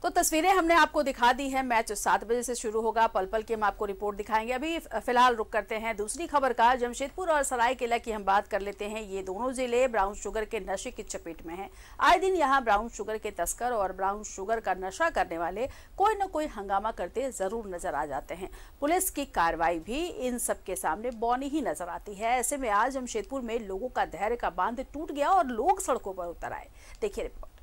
तो तस्वीरें हमने आपको दिखा दी हैं। मैच 7 बजे से शुरू होगा। पल पल की हम आपको रिपोर्ट दिखाएंगे। अभी फिलहाल रुक करते हैं दूसरी खबर का। जमशेदपुर और सरायकेला की हम बात कर लेते हैं। ये दोनों जिले ब्राउन शुगर के नशे की चपेट में हैं। आए दिन यहाँ ब्राउन शुगर के तस्कर और ब्राउन शुगर का नशा करने वाले कोई न कोई हंगामा करते जरूर नजर आ जाते हैं। पुलिस की कार्रवाई भी इन सबके सामने बौनी ही नजर आती है। ऐसे में आज जमशेदपुर में लोगों का धैर्य का बांध टूट गया और लोग सड़कों पर उतर आए। देखिए रिपोर्ट।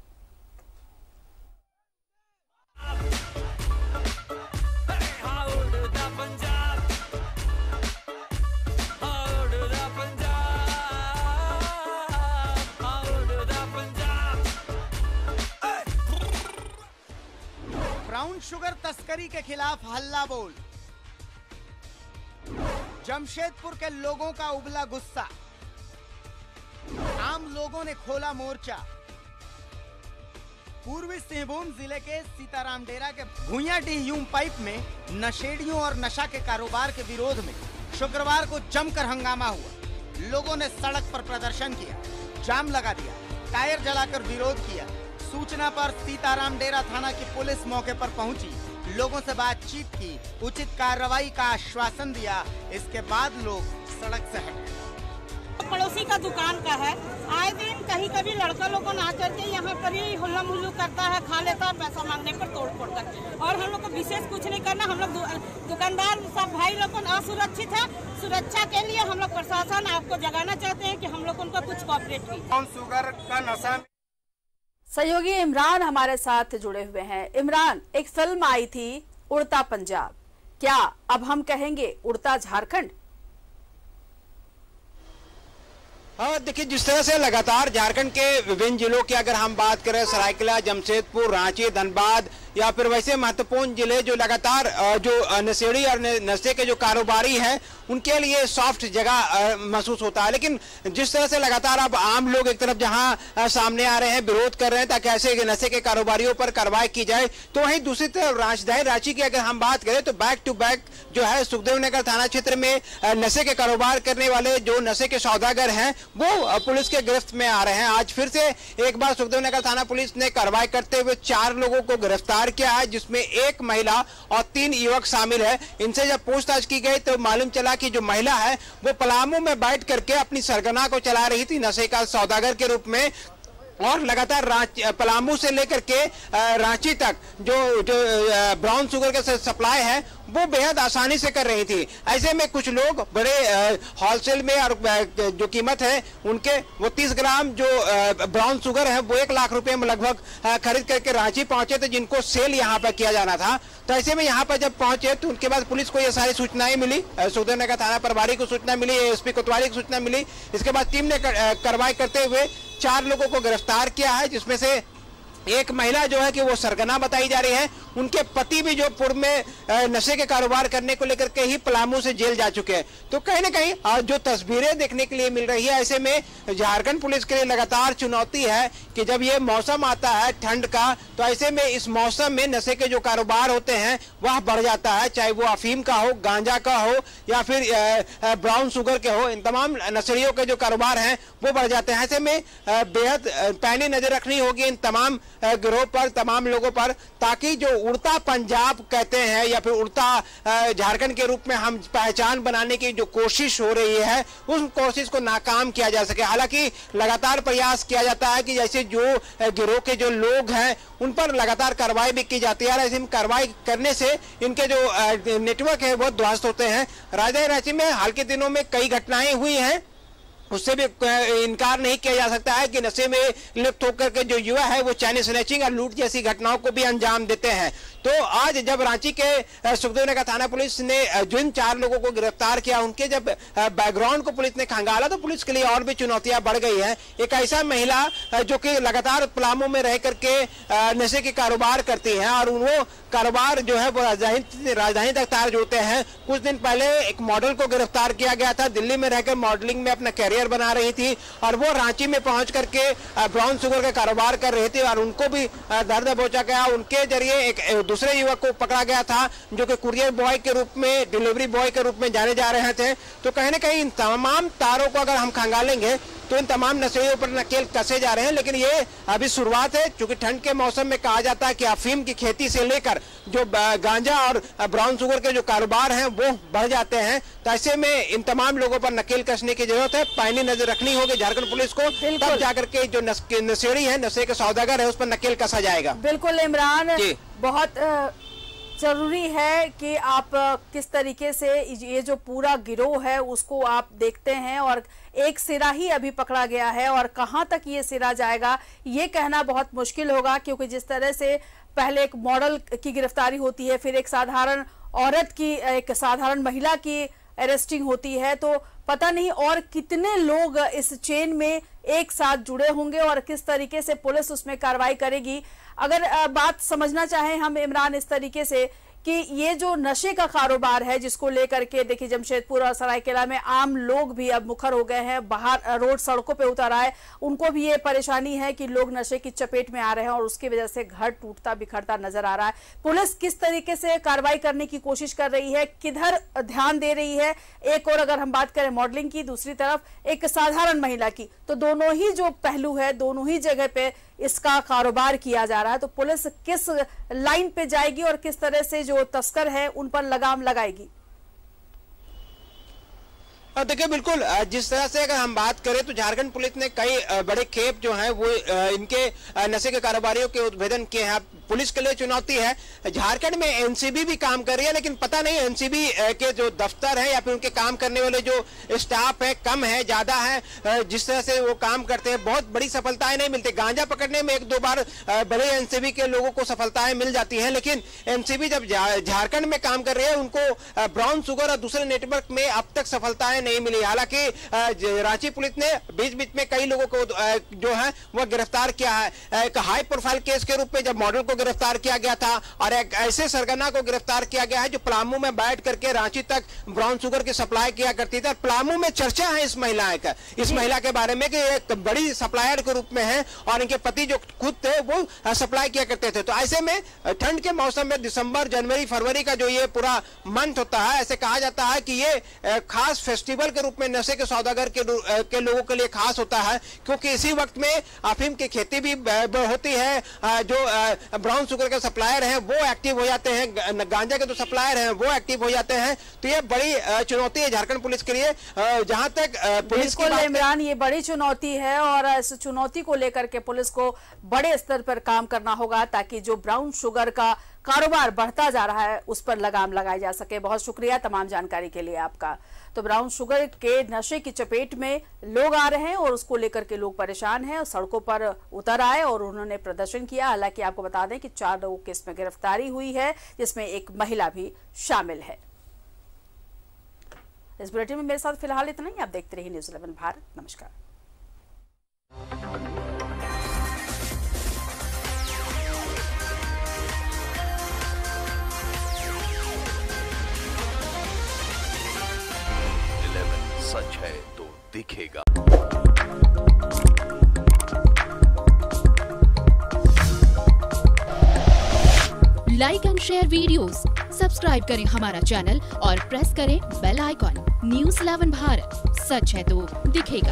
ब्राउन शुगर तस्करी के खिलाफ हल्ला बोल। जमशेदपुर के लोगों का उबला गुस्सा। आम लोगों ने खोला मोर्चा। पूर्वी सिंहभूम जिले के सीताराम डेरा के भुइयाडीह यूम पाइप में नशेड़ियों और नशा के कारोबार के विरोध में शुक्रवार को जमकर हंगामा हुआ। लोगों ने सड़क पर प्रदर्शन किया, जाम लगा दिया, टायर जलाकर विरोध किया। सूचना पर सीताराम डेरा थाना की पुलिस मौके पर पहुंची, लोगों से बातचीत की, उचित कार्रवाई का आश्वासन दिया। इसके बाद लोग सड़क से हट गए। पड़ोसी का दुकान का है, आए दिन कहीं कभी लड़का लोगों ना करके यहाँ पर ही हुल्ला मुल्लू करता है, खा लेता है पैसा मांगने पर तोड़ फोड़ कर। और हम लोग को विशेष कुछ नहीं करना। हम लोग दुकानदार सब भाई लोग असुरक्षित है। सुरक्षा के लिए हम लोग प्रशासन आपको जगाना चाहते हैं कि हम लोग उनको कुछ कॉपरेट की। ब्राउन शुगर का नशा। सहयोगी इमरान हमारे साथ जुड़े हुए हैं। इमरान, एक फिल्म आई थी उड़ता पंजाब, क्या अब हम कहेंगे उड़ता झारखंड? हाँ, देखिए जिस तरह से लगातार झारखंड के विभिन्न जिलों की अगर हम बात करें, सरायकेला, जमशेदपुर, रांची, धनबाद या फिर वैसे महत्वपूर्ण जिले जो लगातार जो नशेड़ी और नशे के जो कारोबारी हैं उनके लिए सॉफ्ट जगह महसूस होता है। लेकिन जिस तरह से लगातार अब आम लोग एक तरफ जहां सामने आ रहे हैं, विरोध कर रहे हैं ताकि ऐसे नशे के कारोबारियों पर कार्रवाई की जाए, तो वहीं दूसरी तरफ राजधानी रांची की अगर हम बात करें तो बैक टू बैक जो है सुखदेव नगर थाना क्षेत्र में नशे के कारोबार करने वाले जो नशे के सौदागर हैं वो पुलिस के गिरफ्त में आ रहे हैं। आज फिर से एक बार सुखदेव नगर थाना पुलिस ने कार्रवाई करते हुए 4 लोगों को गिरफ्तार किया है, जिसमें 1 महिला और 3 युवक शामिल है। इनसे जब पूछताछ की गई तो मालूम चला कि जो महिला है वो पलामू में बैठ करके अपनी सरगना को चला रही थी नशे का सौदागर के रूप में, और लगातार पलामू से लेकर के रांची तक जो ब्राउन शुगर के सप्लाई है वो बेहद आसानी से कर रही थी। ऐसे में कुछ लोग बड़े होलसेल में और जो कीमत है उनके वो 30 ग्राम जो ब्राउन शुगर है वो 1 लाख रुपए में लगभग खरीद करके रांची पहुंचे थे, जिनको सेल यहाँ पर किया जाना था। तो ऐसे में यहाँ पर जब पहुंचे तो उनके बाद पुलिस को ये सारी सूचनाएं मिली, सुखदेव नगर थाना प्रभारी को सूचना मिली, एसपी कोतवाली को सूचना मिली। इसके बाद टीम ने कार्रवाई करते हुए 4 लोगों को गिरफ्तार किया है, जिसमें से एक महिला जो है कि वो सरगना बताई जा रही है। उनके पति भी जो पूर्व में नशे के कारोबार करने को लेकर के ही पलामू से जेल जा चुके हैं। तो कहीं ना कहीं जो तस्वीरें देखने के लिए मिल रही है, ऐसे में झारखंड पुलिस के लिए लगातार चुनौती है कि जब ये मौसम आता है ठंड का, तो ऐसे में इस मौसम में नशे के जो कारोबार होते हैं वह बढ़ जाता है, चाहे वो अफीम का हो, गांजा का हो या फिर ब्राउन शुगर के हो। इन तमाम नशेड़ियों के जो कारोबार हैं वो बढ़ जाते हैं। ऐसे में बेहद पैनी नजर रखनी होगी इन तमाम गिरोह पर, तमाम लोगों पर, ताकि जो उड़ता पंजाब कहते हैं या फिर उड़ता झारखंड के रूप में हम पहचान बनाने की जो कोशिश हो रही है उस कोशिश को नाकाम किया जा सके। हालांकि लगातार प्रयास किया जाता है कि जैसे जो गिरोह के जो लोग हैं उन पर लगातार कार्रवाई भी की जाती है। ऐसे में कार्रवाई करने से इनके जो नेटवर्क है वो ध्वस्त होते हैं। राजधानी रांची में हाल के दिनों में कई घटनाएं हुई हैं, उससे भी इनकार नहीं किया जा सकता है कि नशे में लिप्त होकर के जो युवा है वो चैनी स्नैचिंग और लूट जैसी घटनाओं को भी अंजाम देते हैं। तो आज जब रांची के सुखदेव नगर थाना पुलिस ने जिन 4 लोगों को गिरफ्तार किया, उनके जब बैकग्राउंड को पुलिस ने खंगाला तो पुलिस के लिए और भी चुनौतियां बढ़ गई हैं। एक ऐसा महिला जो कि लगातार पलामू में रह करके नशे के कारोबार करती है और वो कारोबार जो है वो राजधानी तक तार जोड़ते हैं। कुछ दिन पहले एक मॉडल को गिरफ्तार किया गया था, दिल्ली में रहकर मॉडलिंग में अपना कैरियर बना रही थी और वो रांची में पहुंच करके ब्राउन शुगर का कारोबार कर रही थी और उनको भी दर्द पहुंचा गया। उनके जरिए एक दूसरे युवक को पकड़ा गया था जो कि कुरियर बॉय के रूप में, डिलीवरी बॉय के रूप में जाने जा रहे थे। तो कहीं ना कहीं इन तमाम तारों को अगर हम खंगालेंगे तो इन तमाम नशेड़ियों पर नकेल कसे जा रहे हैं। लेकिन ये अभी शुरुआत है, क्योंकि ठंड के मौसम में कहा जाता है कि अफीम की खेती से लेकर जो गांजा और ब्राउन शुगर के जो कारोबार हैं वो बढ़ जाते हैं। तो ऐसे में इन तमाम लोगों पर नकेल कसने की जरूरत है, पैनी नजर रखनी होगी झारखंड पुलिस को, तब जाकर के जो नशेड़ी है, नशे के सौदागर है, उस पर नकेल कसा जाएगा। बिल्कुल इमरान, बहुत जरूरी है कि आप किस तरीके से ये जो पूरा गिरोह है उसको आप देखते हैं, और एक सिरा ही अभी पकड़ा गया है और कहां तक ये सिरा जाएगा ये कहना बहुत मुश्किल होगा, क्योंकि जिस तरह से पहले एक मॉडल की गिरफ्तारी होती है, फिर एक साधारण औरत की, एक साधारण महिला की अरेस्टिंग होती है, तो पता नहीं और कितने लोग इस चेन में एक साथ जुड़े होंगे और किस तरीके से पुलिस उसमें कार्रवाई करेगी। अगर बात समझना चाहें हम इमरान इस तरीके से कि ये जो नशे का कारोबार है जिसको लेकर के देखिए जमशेदपुर और सरायकेला में आम लोग भी अब मुखर हो गए हैं, बाहर रोड सड़कों पे उतर आए, उनको भी ये परेशानी है कि लोग नशे की चपेट में आ रहे हैं और उसकी वजह से घर टूटता बिखरता नजर आ रहा है। पुलिस किस तरीके से कार्रवाई करने की कोशिश कर रही है, किधर ध्यान दे रही है, एक और अगर हम बात करें मॉडलिंग की, दूसरी तरफ एक साधारण महिला की, तो दोनों ही जो पहलू है दोनों ही जगह पे इसका कारोबार किया जा रहा है। तो पुलिस किस लाइन पे जाएगी और किस तरह से जो तस्कर है उन पर लगाम लगाएगी? देखिए बिल्कुल, जिस तरह से अगर हम बात करें तो झारखंड पुलिस ने कई बड़े खेप जो हैं वो इनके नशे के कारोबारियों के उद्भेदन किए हैं। पुलिस के लिए चुनौती है, झारखंड में एनसीबी भी काम कर रही है, लेकिन पता नहीं एनसीबी के जो दफ्तर है या फिर उनके काम करने वाले जो स्टाफ है कम है ज्यादा है, जिस तरह से वो काम करते हैं बहुत बड़ी सफलताएं नहीं मिलती। गांजा पकड़ने में एक दो बार बड़े एनसीबी के लोगों को सफलताएं मिल जाती हैं, लेकिन एनसीबी जब झारखंड में काम कर रही है उनको ब्राउन शुगर और दूसरे नेटवर्क में अब तक सफलताएं नहीं मिली। हालांकि रांची पुलिस ने बीच बीच में कई लोगों को जो है वह गिरफ्तार किया है। एक हाई प्रोफाइल केस के रूप में जब मॉडल को गिरफ्तार किया गया था और एक ऐसे सरगना को गिरफ्तार किया गया है जो पलामू में बैठ करके रांची तक ब्राउन शुगर की सप्लाई किया करती थी। पलामू में चर्चा है इस महिला के बारे में कि एक बड़ी सप्लायर के रूप में है और इनके पति जो खुद थे वो सप्लाई किया करते थे। तो ऐसे में ठंड के मौसम में दिसंबर जनवरी फरवरी का जो ये पूरा मंथ होता है, ऐसे कहा जाता है कि ये खास फेस्टिवल के रूप में नशे के सौदागर के लोगों के लिए खास होता है, क्योंकि इसी वक्त में अफीम की खेती भी होती है, जो ब्राउन शुगर के सप्लायर हैं वो एक्टिव हो जाते हैं, गांजा के जो सप्लायर हैं वो एक्टिव हो जाते हैं। तो ये बड़ी चुनौती है झारखंड पुलिस के लिए। जहां तक पुलिस की बात इमरान, ये बड़ी चुनौती है और इस चुनौती को लेकर के पुलिस को बड़े स्तर पर काम करना होगा ताकि जो ब्राउन शुगर का कारोबार बढ़ता जा रहा है उस पर लगाम लगाई जा सके। बहुत शुक्रिया तमाम जानकारी के लिए आपका। तो ब्राउन शुगर के नशे की चपेट में लोग आ रहे हैं और उसको लेकर के लोग परेशान हैं, सड़कों पर उतर आए और उन्होंने प्रदर्शन किया। हालांकि आपको बता दें कि 4 लोगों की इसमें गिरफ्तारी हुई है, जिसमें एक महिला भी शामिल है। इस बुलेटिन में मेरे साथ फिलहाल इतना ही। आप देखते रहिए न्यूज़ 11 भारत। नमस्कार। सच है तो दिखेगा। Like and share videos, subscribe करें हमारा चैनल और प्रेस करें बेल आइकॉन। न्यूज़ 11 भारत, सच है तो दिखेगा।